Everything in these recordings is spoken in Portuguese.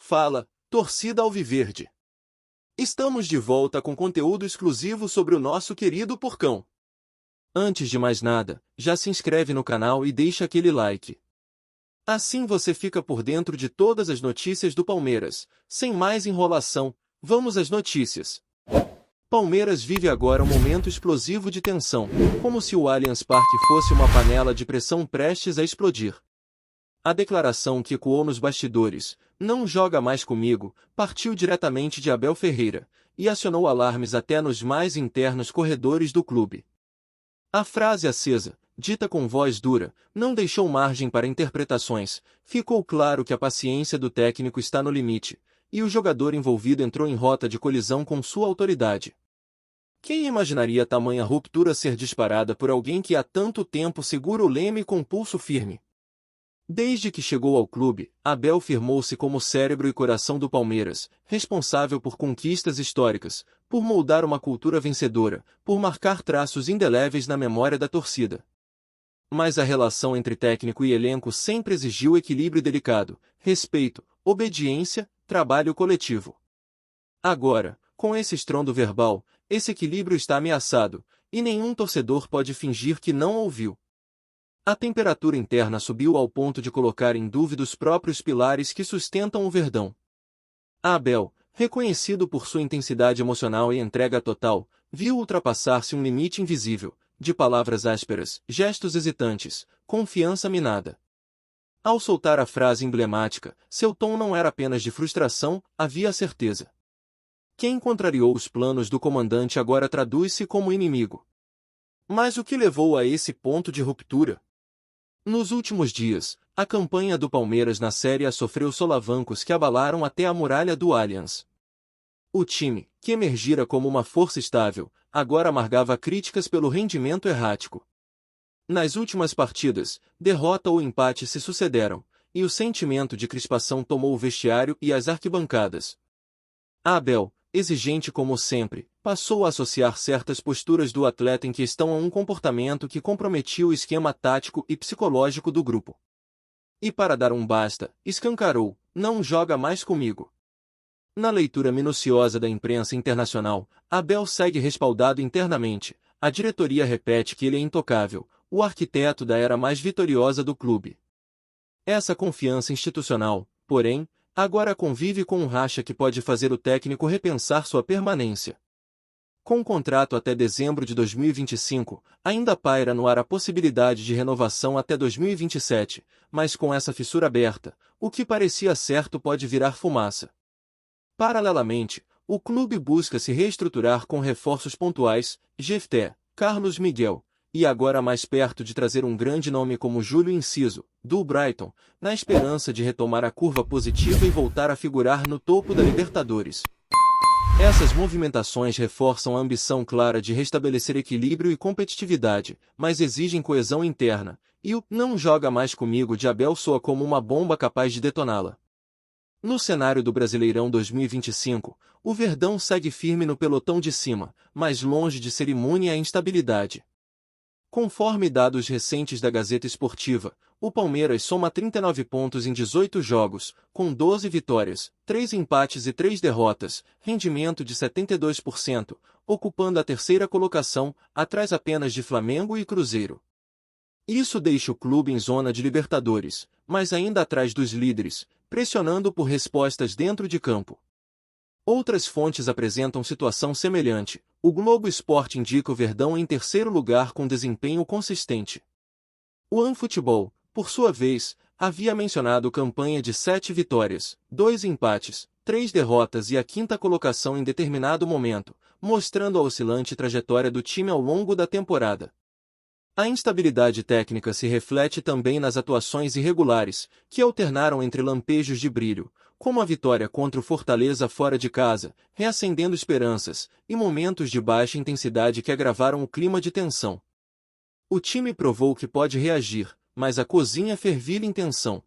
Fala, torcida alviverde! Estamos de volta com conteúdo exclusivo sobre o nosso querido Porcão. Antes de mais nada, já se inscreve no canal e deixa aquele like. Assim você fica por dentro de todas as notícias do Palmeiras. Sem mais enrolação, vamos às notícias. Palmeiras vive agora um momento explosivo de tensão, como se o Allianz Parque fosse uma panela de pressão prestes a explodir. A declaração que ecoou nos bastidores, "Não joga mais comigo", partiu diretamente de Abel Ferreira, e acionou alarmes até nos mais internos corredores do clube. A frase acesa, dita com voz dura, não deixou margem para interpretações. Ficou claro que a paciência do técnico está no limite, e o jogador envolvido entrou em rota de colisão com sua autoridade. Quem imaginaria tamanha ruptura ser disparada por alguém que há tanto tempo segura o leme com pulso firme? Desde que chegou ao clube, Abel firmou-se como cérebro e coração do Palmeiras, responsável por conquistas históricas, por moldar uma cultura vencedora, por marcar traços indeléveis na memória da torcida. Mas a relação entre técnico e elenco sempre exigiu equilíbrio delicado, respeito, obediência, trabalho coletivo. Agora, com esse estrondo verbal, esse equilíbrio está ameaçado, e nenhum torcedor pode fingir que não ouviu. A temperatura interna subiu ao ponto de colocar em dúvida os próprios pilares que sustentam o Verdão. Abel, reconhecido por sua intensidade emocional e entrega total, viu ultrapassar-se um limite invisível, de palavras ásperas, gestos hesitantes, confiança minada. Ao soltar a frase emblemática, seu tom não era apenas de frustração, havia certeza. Quem contrariou os planos do comandante agora traduz-se como inimigo. Mas o que levou a esse ponto de ruptura? Nos últimos dias, a campanha do Palmeiras na Série A sofreu solavancos que abalaram até a muralha do Allianz. O time, que emergira como uma força estável, agora amargava críticas pelo rendimento errático. Nas últimas partidas, derrota ou empate se sucederam, e o sentimento de crispação tomou o vestiário e as arquibancadas. Abel, exigente como sempre, passou a associar certas posturas do atleta em questão a um comportamento que comprometia o esquema tático e psicológico do grupo. E para dar um basta, escancarou, "Não joga mais comigo". Na leitura minuciosa da imprensa internacional, Abel segue respaldado internamente. A diretoria repete que ele é intocável, o arquiteto da era mais vitoriosa do clube. Essa confiança institucional, porém, agora convive com um racha que pode fazer o técnico repensar sua permanência. Com contrato até dezembro de 2025, ainda paira no ar a possibilidade de renovação até 2027, mas com essa fissura aberta, o que parecia certo pode virar fumaça. Paralelamente, o clube busca se reestruturar com reforços pontuais, Jefté, Carlos Miguel, e agora mais perto de trazer um grande nome como Júlio Inciso, do Brighton, na esperança de retomar a curva positiva e voltar a figurar no topo da Libertadores. Essas movimentações reforçam a ambição clara de restabelecer equilíbrio e competitividade, mas exigem coesão interna, e o "não joga mais comigo" de Abel soa como uma bomba capaz de detoná-la. No cenário do Brasileirão 2025, o Verdão segue firme no pelotão de cima, mas longe de ser imune à instabilidade. Conforme dados recentes da Gazeta Esportiva, o Palmeiras soma 39 pontos em 18 jogos, com 12 vitórias, 3 empates e 3 derrotas, rendimento de 72%, ocupando a terceira colocação, atrás apenas de Flamengo e Cruzeiro. Isso deixa o clube em zona de Libertadores, mas ainda atrás dos líderes, pressionando por respostas dentro de campo. Outras fontes apresentam situação semelhante. O Globo Esporte indica o Verdão em terceiro lugar com desempenho consistente. O OneFootball, por sua vez, havia mencionado campanha de 7 vitórias, 2 empates, 3 derrotas e a quinta colocação em determinado momento, mostrando a oscilante trajetória do time ao longo da temporada. A instabilidade técnica se reflete também nas atuações irregulares, que alternaram entre lampejos de brilho, como a vitória contra o Fortaleza fora de casa, reacendendo esperanças, e momentos de baixa intensidade que agravaram o clima de tensão. O time provou que pode reagir, mas a cozinha fervilha em tensão.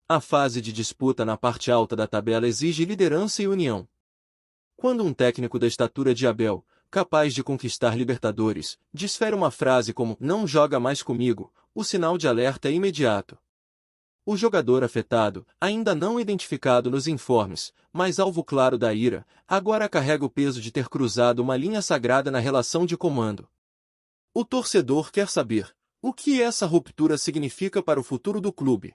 A fase de disputa na parte alta da tabela exige liderança e união. Quando um técnico da estatura de Abel, capaz de conquistar Libertadores, desfere uma frase como "não joga mais comigo", o sinal de alerta é imediato. O jogador afetado, ainda não identificado nos informes, mas alvo claro da ira, agora carrega o peso de ter cruzado uma linha sagrada na relação de comando. O torcedor quer saber o que essa ruptura significa para o futuro do clube.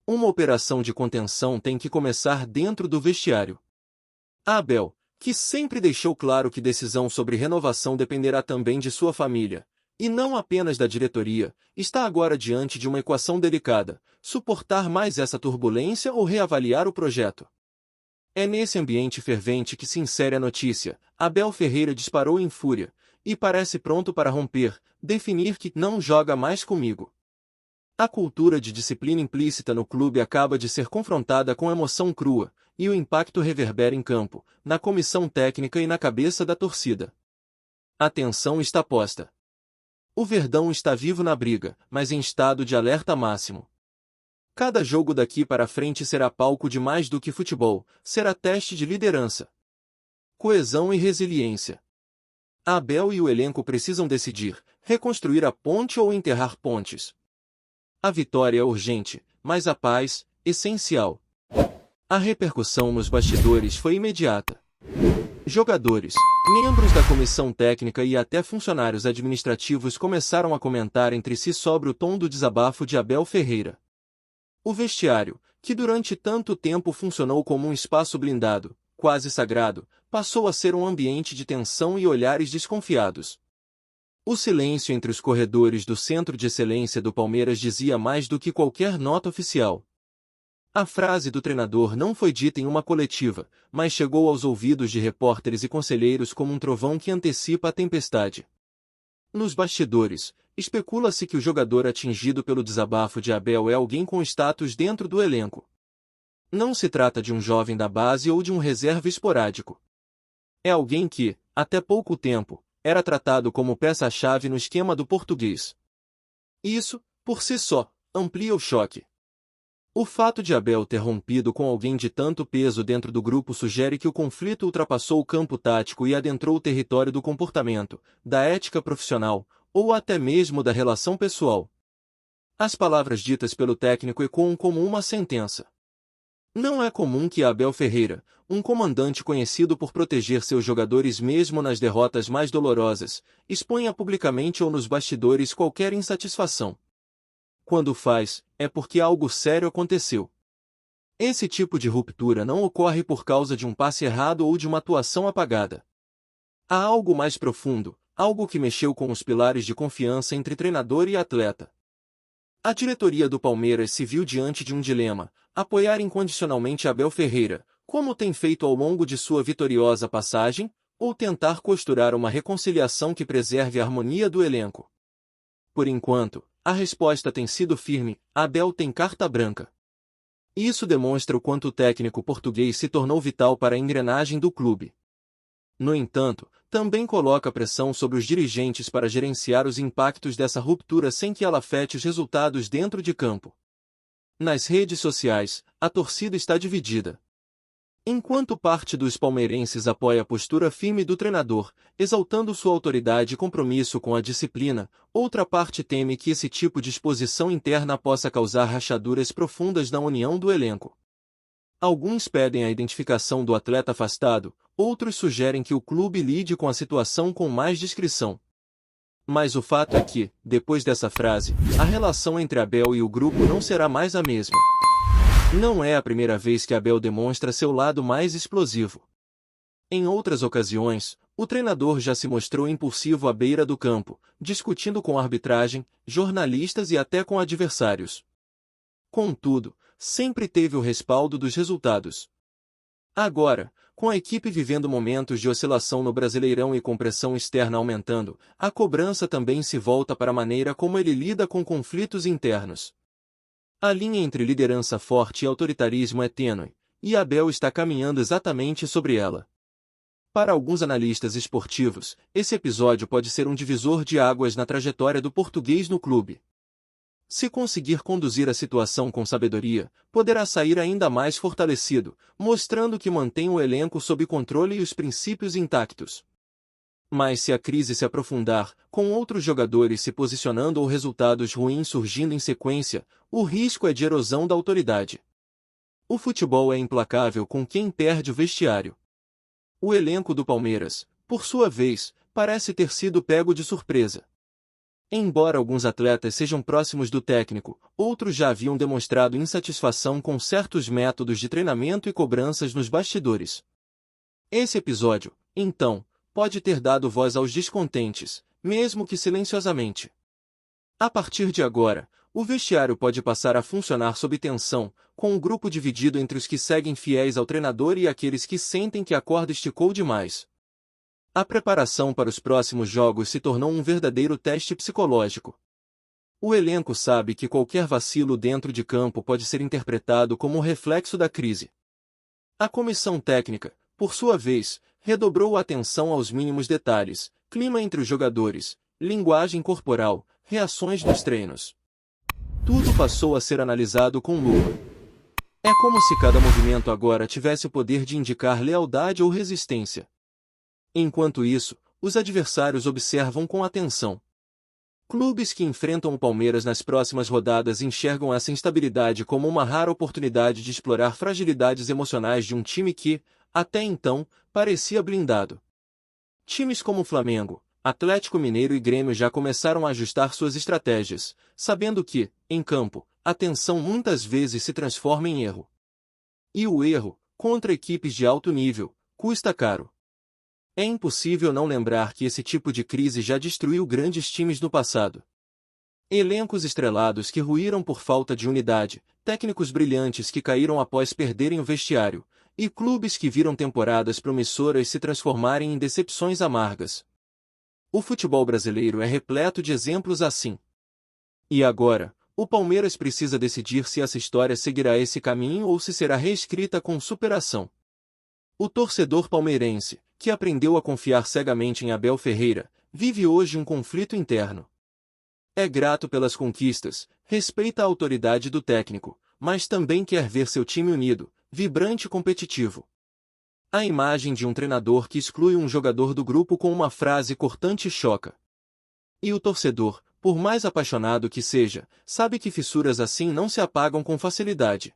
Uma operação de contenção tem que começar dentro do vestiário. Abel, que sempre deixou claro que decisão sobre renovação dependerá também de sua família, e não apenas da diretoria, está agora diante de uma equação delicada: suportar mais essa turbulência ou reavaliar o projeto. É nesse ambiente fervente que se insere a notícia. Abel Ferreira disparou em fúria, e parece pronto para romper, definir que não joga mais comigo. A cultura de disciplina implícita no clube acaba de ser confrontada com emoção crua, e o impacto reverbera em campo, na comissão técnica e na cabeça da torcida. A tensão está posta. O Verdão está vivo na briga, mas em estado de alerta máximo. Cada jogo daqui para frente será palco de mais do que futebol, será teste de liderança, coesão e resiliência. Abel e o elenco precisam decidir: reconstruir a ponte ou enterrar pontes. A vitória é urgente, mas a paz, essencial. A repercussão nos bastidores foi imediata. Jogadores, membros da comissão técnica e até funcionários administrativos começaram a comentar entre si sobre o tom do desabafo de Abel Ferreira. O vestiário, que durante tanto tempo funcionou como um espaço blindado, quase sagrado, passou a ser um ambiente de tensão e olhares desconfiados. O silêncio entre os corredores do Centro de Excelência do Palmeiras dizia mais do que qualquer nota oficial. A frase do treinador não foi dita em uma coletiva, mas chegou aos ouvidos de repórteres e conselheiros como um trovão que antecipa a tempestade. Nos bastidores, especula-se que o jogador atingido pelo desabafo de Abel é alguém com status dentro do elenco. Não se trata de um jovem da base ou de um reserva esporádico. É alguém que, até pouco tempo, era tratado como peça-chave no esquema do português. Isso, por si só, amplia o choque. O fato de Abel ter rompido com alguém de tanto peso dentro do grupo sugere que o conflito ultrapassou o campo tático e adentrou o território do comportamento, da ética profissional, ou até mesmo da relação pessoal. As palavras ditas pelo técnico ecoam como uma sentença. Não é comum que Abel Ferreira, um comandante conhecido por proteger seus jogadores mesmo nas derrotas mais dolorosas, exponha publicamente ou nos bastidores qualquer insatisfação. Quando faz, é porque algo sério aconteceu. Esse tipo de ruptura não ocorre por causa de um passe errado ou de uma atuação apagada. Há algo mais profundo, algo que mexeu com os pilares de confiança entre treinador e atleta. A diretoria do Palmeiras se viu diante de um dilema: apoiar incondicionalmente Abel Ferreira, como tem feito ao longo de sua vitoriosa passagem, ou tentar costurar uma reconciliação que preserve a harmonia do elenco. Por enquanto, a resposta tem sido firme: Abel tem carta branca. Isso demonstra o quanto o técnico português se tornou vital para a engrenagem do clube. No entanto, também coloca pressão sobre os dirigentes para gerenciar os impactos dessa ruptura sem que ela afete os resultados dentro de campo. Nas redes sociais, a torcida está dividida. Enquanto parte dos palmeirenses apoia a postura firme do treinador, exaltando sua autoridade e compromisso com a disciplina, outra parte teme que esse tipo de exposição interna possa causar rachaduras profundas na união do elenco. Alguns pedem a identificação do atleta afastado, outros sugerem que o clube lide com a situação com mais discrição. Mas o fato é que, depois dessa frase, a relação entre Abel e o grupo não será mais a mesma. Não é a primeira vez que Abel demonstra seu lado mais explosivo. Em outras ocasiões, o treinador já se mostrou impulsivo à beira do campo, discutindo com a arbitragem, jornalistas e até com adversários. Contudo, sempre teve o respaldo dos resultados. Agora, com a equipe vivendo momentos de oscilação no Brasileirão e com pressão externa aumentando, a cobrança também se volta para a maneira como ele lida com conflitos internos. A linha entre liderança forte e autoritarismo é tênue, e Abel está caminhando exatamente sobre ela. Para alguns analistas esportivos, esse episódio pode ser um divisor de águas na trajetória do português no clube. Se conseguir conduzir a situação com sabedoria, poderá sair ainda mais fortalecido, mostrando que mantém o elenco sob controle e os princípios intactos. Mas se a crise se aprofundar, com outros jogadores se posicionando ou resultados ruins surgindo em sequência, o risco é de erosão da autoridade. O futebol é implacável com quem perde o vestiário. O elenco do Palmeiras, por sua vez, parece ter sido pego de surpresa. Embora alguns atletas sejam próximos do técnico, outros já haviam demonstrado insatisfação com certos métodos de treinamento e cobranças nos bastidores. Esse episódio, então, pode ter dado voz aos descontentes, mesmo que silenciosamente. A partir de agora, o vestiário pode passar a funcionar sob tensão, com um grupo dividido entre os que seguem fiéis ao treinador e aqueles que sentem que a corda esticou demais. A preparação para os próximos jogos se tornou um verdadeiro teste psicológico. O elenco sabe que qualquer vacilo dentro de campo pode ser interpretado como um reflexo da crise. A comissão técnica, por sua vez, redobrou a atenção aos mínimos detalhes, clima entre os jogadores, linguagem corporal, reações nos treinos. Tudo passou a ser analisado com lupa. É como se cada movimento agora tivesse o poder de indicar lealdade ou resistência. Enquanto isso, os adversários observam com atenção. Clubes que enfrentam o Palmeiras nas próximas rodadas enxergam essa instabilidade como uma rara oportunidade de explorar fragilidades emocionais de um time que, até então, parecia blindado. Times como Flamengo, Atlético Mineiro e Grêmio já começaram a ajustar suas estratégias, sabendo que, em campo, a tensão muitas vezes se transforma em erro. E o erro, contra equipes de alto nível, custa caro. É impossível não lembrar que esse tipo de crise já destruiu grandes times no passado. Elencos estrelados que ruíram por falta de unidade, técnicos brilhantes que caíram após perderem o vestiário, e clubes que viram temporadas promissoras se transformarem em decepções amargas. O futebol brasileiro é repleto de exemplos assim. E agora, o Palmeiras precisa decidir se essa história seguirá esse caminho ou se será reescrita com superação. O torcedor palmeirense, que aprendeu a confiar cegamente em Abel Ferreira, vive hoje um conflito interno. É grato pelas conquistas, respeita a autoridade do técnico, mas também quer ver seu time unido, vibrante e competitivo. A imagem de um treinador que exclui um jogador do grupo com uma frase cortante choca. E o torcedor, por mais apaixonado que seja, sabe que fissuras assim não se apagam com facilidade.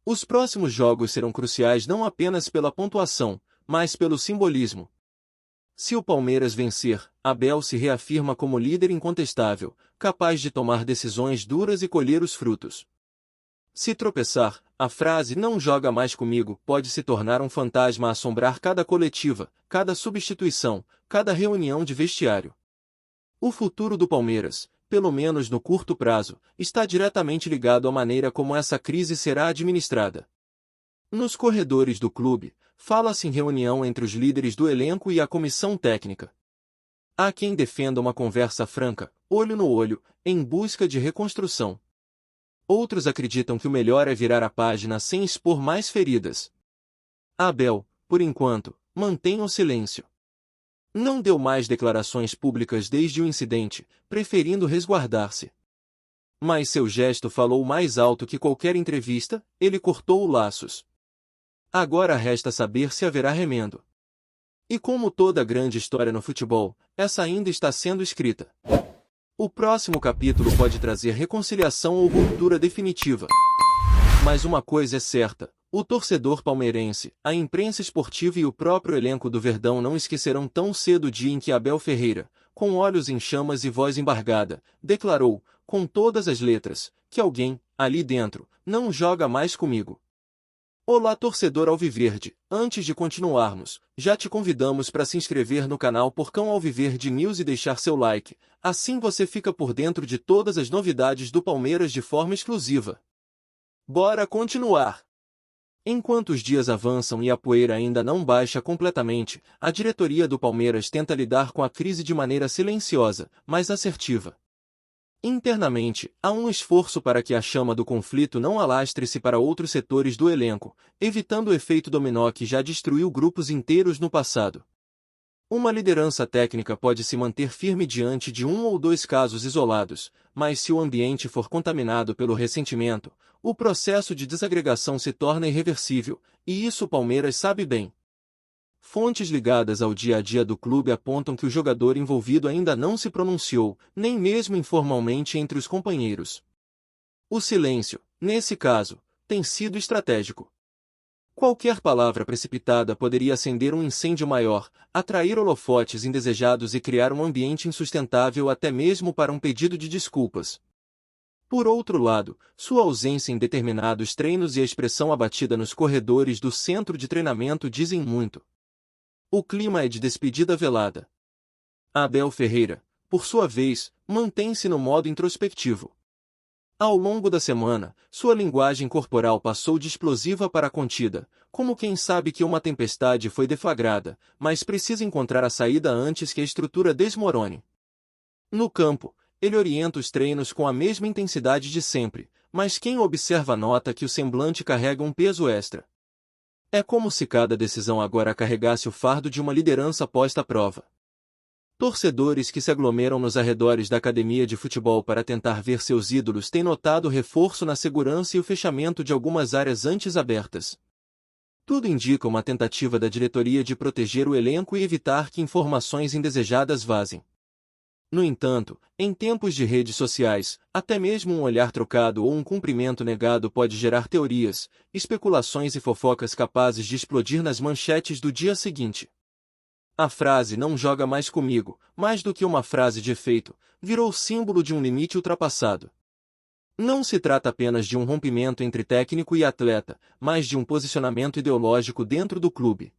Os próximos jogos serão cruciais não apenas pela pontuação, mas pelo simbolismo. Se o Palmeiras vencer, Abel se reafirma como líder incontestável, capaz de tomar decisões duras e colher os frutos. Se tropeçar, a frase "não joga mais comigo" pode se tornar um fantasma a assombrar cada coletiva, cada substituição, cada reunião de vestiário. O futuro do Palmeiras, pelo menos no curto prazo, está diretamente ligado à maneira como essa crise será administrada. Nos corredores do clube, fala-se em reunião entre os líderes do elenco e a comissão técnica. Há quem defenda uma conversa franca, olho no olho, em busca de reconstrução. Outros acreditam que o melhor é virar a página sem expor mais feridas. Abel, por enquanto, mantém o silêncio. Não deu mais declarações públicas desde o incidente, preferindo resguardar-se. Mas seu gesto falou mais alto que qualquer entrevista, ele cortou laços. Agora resta saber se haverá remendo. E como toda grande história no futebol, essa ainda está sendo escrita. O próximo capítulo pode trazer reconciliação ou ruptura definitiva. Mas uma coisa é certa, o torcedor palmeirense, a imprensa esportiva e o próprio elenco do Verdão não esquecerão tão cedo o dia em que Abel Ferreira, com olhos em chamas e voz embargada, declarou, com todas as letras, que alguém, ali dentro, não joga mais comigo. Olá torcedor alviverde, antes de continuarmos, já te convidamos para se inscrever no canal Porcão Alviverde News e deixar seu like, assim você fica por dentro de todas as novidades do Palmeiras de forma exclusiva. Bora continuar! Enquanto os dias avançam e a poeira ainda não baixa completamente, a diretoria do Palmeiras tenta lidar com a crise de maneira silenciosa, mas assertiva. Internamente, há um esforço para que a chama do conflito não alastre-se para outros setores do elenco, evitando o efeito dominó que já destruiu grupos inteiros no passado. Uma liderança técnica pode se manter firme diante de um ou dois casos isolados, mas se o ambiente for contaminado pelo ressentimento, o processo de desagregação se torna irreversível, e isso o Palmeiras sabe bem. fontes ligadas ao dia a dia do clube apontam que o jogador envolvido ainda não se pronunciou, nem mesmo informalmente entre os companheiros. O silêncio, nesse caso, tem sido estratégico. Qualquer palavra precipitada poderia acender um incêndio maior, atrair holofotes indesejados e criar um ambiente insustentável até mesmo para um pedido de desculpas. Por outro lado, sua ausência em determinados treinos e a expressão abatida nos corredores do centro de treinamento dizem muito. O clima é de despedida velada. Abel Ferreira, por sua vez, mantém-se no modo introspectivo. Ao longo da semana, sua linguagem corporal passou de explosiva para contida, como quem sabe que uma tempestade foi deflagrada, mas precisa encontrar a saída antes que a estrutura desmorone. No campo, ele orienta os treinos com a mesma intensidade de sempre, mas quem observa nota que o semblante carrega um peso extra. É como se cada decisão agora carregasse o fardo de uma liderança posta à prova. Torcedores que se aglomeram nos arredores da academia de futebol para tentar ver seus ídolos têm notado reforço na segurança e o fechamento de algumas áreas antes abertas. Tudo indica uma tentativa da diretoria de proteger o elenco e evitar que informações indesejadas vazem. No entanto, em tempos de redes sociais, até mesmo um olhar trocado ou um cumprimento negado pode gerar teorias, especulações e fofocas capazes de explodir nas manchetes do dia seguinte. A frase "não joga mais comigo", mais do que uma frase de efeito, virou símbolo de um limite ultrapassado. Não se trata apenas de um rompimento entre técnico e atleta, mas de um posicionamento ideológico dentro do clube.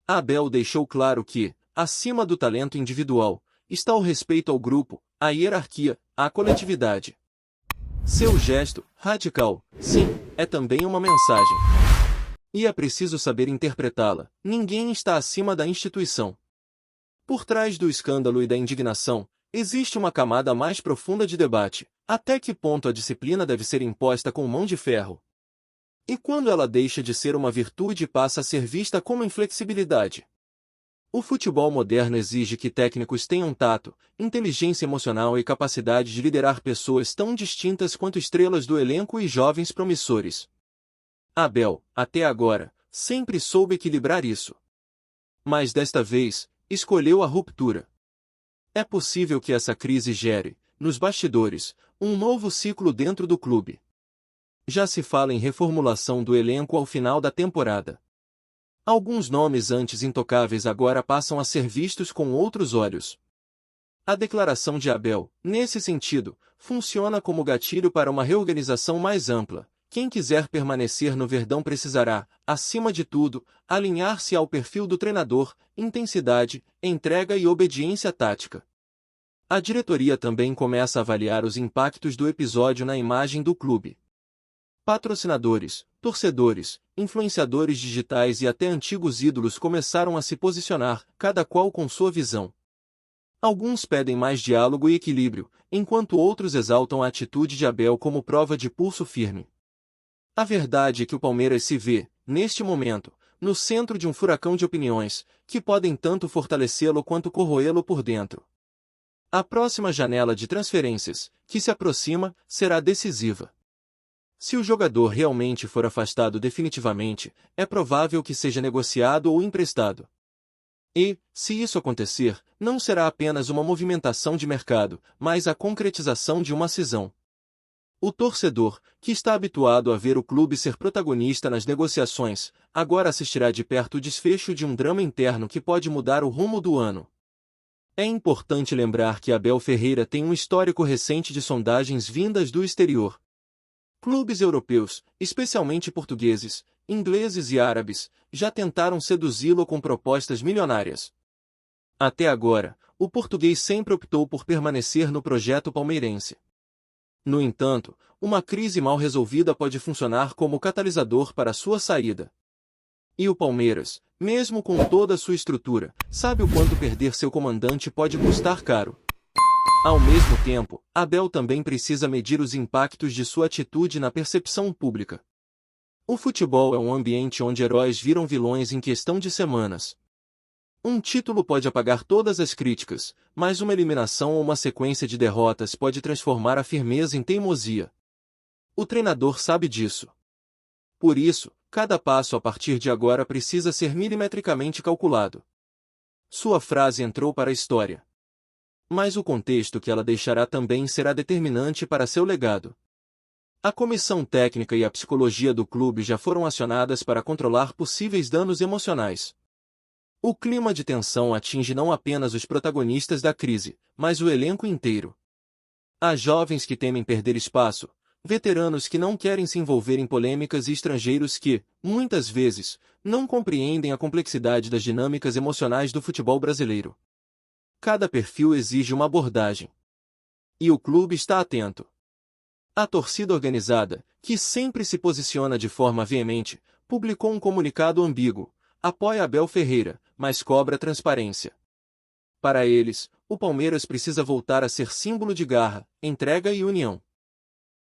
Abel deixou claro que, acima do talento individual, está o respeito ao grupo, à hierarquia, à coletividade. Seu gesto, radical, sim, é também uma mensagem. E é preciso saber interpretá-la. Ninguém está acima da instituição. Por trás do escândalo e da indignação, existe uma camada mais profunda de debate. Até que ponto a disciplina deve ser imposta com mão de ferro? E quando ela deixa de ser uma virtude e passa a ser vista como inflexibilidade? O futebol moderno exige que técnicos tenham tato, inteligência emocional e capacidade de liderar pessoas tão distintas quanto estrelas do elenco e jovens promissores. Abel, até agora, sempre soube equilibrar isso. Mas desta vez, escolheu a ruptura. É possível que essa crise gere, nos bastidores, um novo ciclo dentro do clube. Já se fala em reformulação do elenco ao final da temporada. Alguns nomes antes intocáveis agora passam a ser vistos com outros olhos. A declaração de Abel, nesse sentido, funciona como gatilho para uma reorganização mais ampla. Quem quiser permanecer no Verdão precisará, acima de tudo, alinhar-se ao perfil do treinador, intensidade, entrega e obediência tática. A diretoria também começa a avaliar os impactos do episódio na imagem do clube. Patrocinadores, torcedores, influenciadores digitais e até antigos ídolos começaram a se posicionar, cada qual com sua visão. Alguns pedem mais diálogo e equilíbrio, enquanto outros exaltam a atitude de Abel como prova de pulso firme. A verdade é que o Palmeiras se vê, neste momento, no centro de um furacão de opiniões, que podem tanto fortalecê-lo quanto corroê-lo por dentro. A próxima janela de transferências, que se aproxima, será decisiva. Se o jogador realmente for afastado definitivamente, é provável que seja negociado ou emprestado. E, se isso acontecer, não será apenas uma movimentação de mercado, mas a concretização de uma cisão. O torcedor, que está habituado a ver o clube ser protagonista nas negociações, agora assistirá de perto o desfecho de um drama interno que pode mudar o rumo do ano. É importante lembrar que Abel Ferreira tem um histórico recente de sondagens vindas do exterior. Clubes europeus, especialmente portugueses, ingleses e árabes, já tentaram seduzi-lo com propostas milionárias. Até agora, o português sempre optou por permanecer no projeto palmeirense. No entanto, uma crise mal resolvida pode funcionar como catalisador para sua saída. E o Palmeiras, mesmo com toda a sua estrutura, sabe o quanto perder seu comandante pode custar caro. Ao mesmo tempo, Abel também precisa medir os impactos de sua atitude na percepção pública. O futebol é um ambiente onde heróis viram vilões em questão de semanas. Um título pode apagar todas as críticas, mas uma eliminação ou uma sequência de derrotas pode transformar a firmeza em teimosia. O treinador sabe disso. Por isso, cada passo a partir de agora precisa ser milimetricamente calculado. Sua frase entrou para a história. Mas o contexto que ela deixará também será determinante para seu legado. A comissão técnica e a psicologia do clube já foram acionadas para controlar possíveis danos emocionais. O clima de tensão atinge não apenas os protagonistas da crise, mas o elenco inteiro. Há jovens que temem perder espaço, veteranos que não querem se envolver em polêmicas e estrangeiros que, muitas vezes, não compreendem a complexidade das dinâmicas emocionais do futebol brasileiro. Cada perfil exige uma abordagem. E o clube está atento. A torcida organizada, que sempre se posiciona de forma veemente, publicou um comunicado ambíguo: apoia Abel Ferreira, mas cobra transparência. Para eles, o Palmeiras precisa voltar a ser símbolo de garra, entrega e união.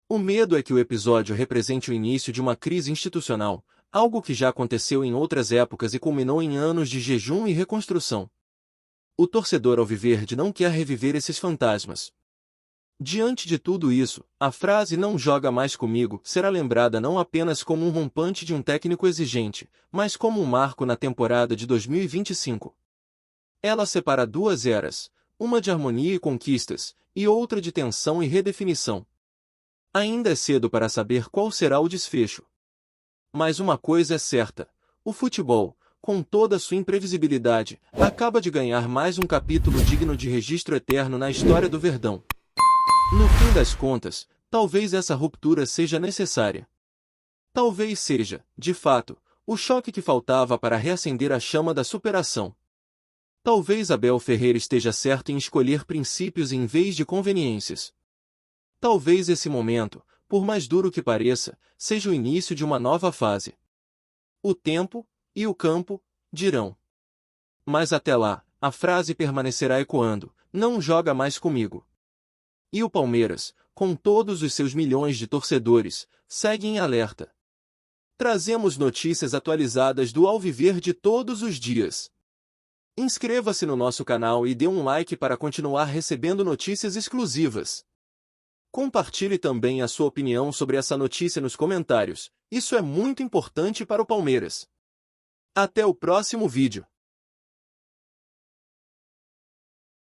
O medo é que o episódio represente o início de uma crise institucional, algo que já aconteceu em outras épocas e culminou em anos de jejum e reconstrução. O torcedor alviverde não quer reviver esses fantasmas. Diante de tudo isso, a frase "não joga mais comigo" será lembrada não apenas como um rompante de um técnico exigente, mas como um marco na temporada de 2025. Ela separa duas eras, uma de harmonia e conquistas, e outra de tensão e redefinição. Ainda é cedo para saber qual será o desfecho. Mas uma coisa é certa: o futebol, com toda sua imprevisibilidade, acaba de ganhar mais um capítulo digno de registro eterno na história do Verdão. No fim das contas, talvez essa ruptura seja necessária. Talvez seja, de fato, o choque que faltava para reacender a chama da superação. Talvez Abel Ferreira esteja certo em escolher princípios em vez de conveniências. Talvez esse momento, por mais duro que pareça, seja o início de uma nova fase. O tempo e o campo dirão. Mas até lá, a frase permanecerá ecoando: não joga mais comigo. E o Palmeiras, com todos os seus milhões de torcedores, segue em alerta. Trazemos notícias atualizadas do Alviverde todos os dias. Inscreva-se no nosso canal e dê um like para continuar recebendo notícias exclusivas. Compartilhe também a sua opinião sobre essa notícia nos comentários, isso é muito importante para o Palmeiras. Até o próximo vídeo.